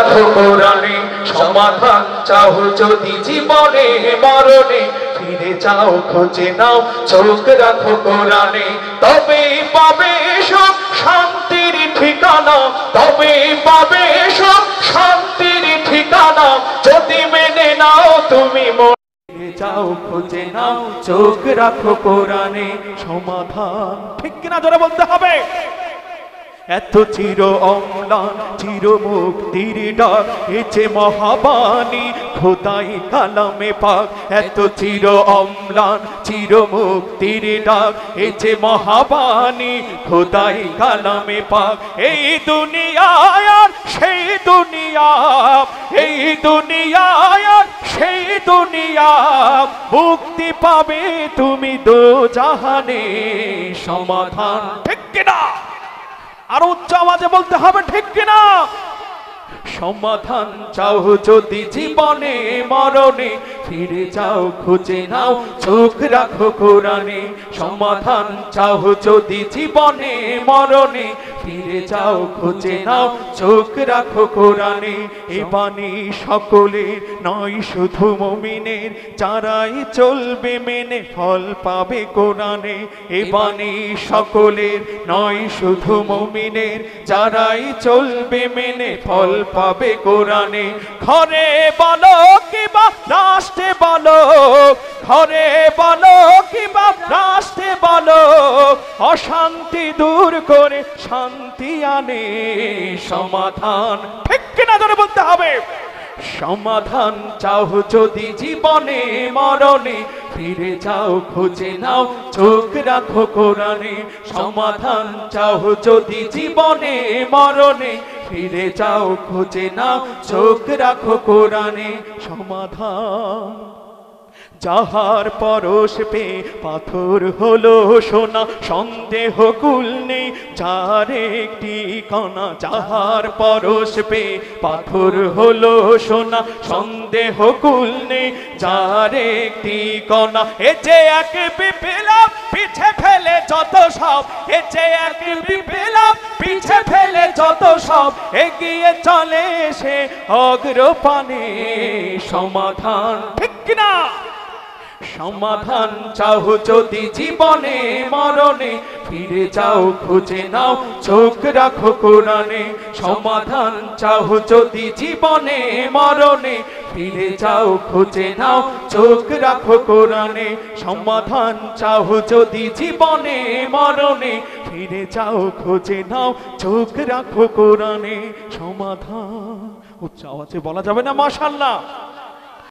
রাখো কোরআনে সমাধান চাও যদি জীবনে মরণে ফিরে যাও খুঁজে নাও চোখ রাখো কোরআনে তবেই পাবে সুখ শান্তির ঠিকানা তবেই পাবে সুখ শান্তির ঠিকানা যদি মেনে নাও তুমি যাও খুঁজে নাও চোখ রাখো কোরআনে সমাধান ঠিক কিনা জোরে বলতে হবে এত চির অম্লান চির মুক্তির ডাক এছে মহাবাণী খোদাই কালামে পাক এত চির অম্লান চির মুক্তির ডাক এছে মহাবাণী খোদাই কালামে পাক এই দুনিয়ায় আর সেই দুনিয়া এই দুনিয়ায় আর সেই দুনিয়া মুক্তি পাবে তুমি দোজাহানে সমাধান ঠিক কিনা আর উচ্চ আওয়াজে বলতে হবে ঠিক কিনা সমাধান চাও যদি জীবনে মরণে ফিরে যাও খুঁজে নাও চোখ রাখো কোরআনে সমাধান চাও যদি জীবনে মরণে ফিরে যাও খুঁজে নাও চোখ রাখো কোরআনে এ বাণী সকলের নয় শুধু মুমিনের যারাই চলবে মেনে ফল পাবে কোরআনে এ বাণী সকলের নয় শুধু মুমিনের যারাই চলবে মেনে ফল পাবে কোরআনে ঘরে বলো কিবা রাষ্ট্রে বলো ঘরে বলো কিবা রাষ্ট্রে বলো অশান্তি দূর করে শান্তি আনে সমাধান ঠিক কিনা ধরে বলতে হবে সমাধান চাও যদি জীবনে মরণে ফিরে যাও খুঁজে নাও চোখ রাখো কোরআনে সমাধান চাও যদি জীবনে মরণে ফিরে যাও খুঁজে নাও চোখ রাখো কোরআনে সমাধান যাহার পরশ পে পাথর হলো সোনা সন্দেহ কুল নেই যার একটি কণা যাহার পরশ পে পাথর হলো সোনা সন্দেহ কুল নেই যার একটি কণা এ যে এক বিপ্লব পিছে ফেলে যত সব এ যে এক বিপ্লব পিছে ফেলে যত সব এগিয়ে চলে সে অগ্রপানে সমাধান ঠিক কিনা সমাধান চাও যদি জীবনে মরণে ফিরে যাও খুঁজে নাও চোখ রাখো কোরআনে সমাধান চাও যদি জীবনে মরণে ফিরে যাও খুঁজে নাও চোখ রাখো কোরআনে সমাধান চাও যদি জীবনে মরণে ফিরে যাও খুঁজে নাও চোখ রাখো কোরআনে সমাধান উচ্চ আওয়াজে বলা যাবে না মাশাআল্লাহ।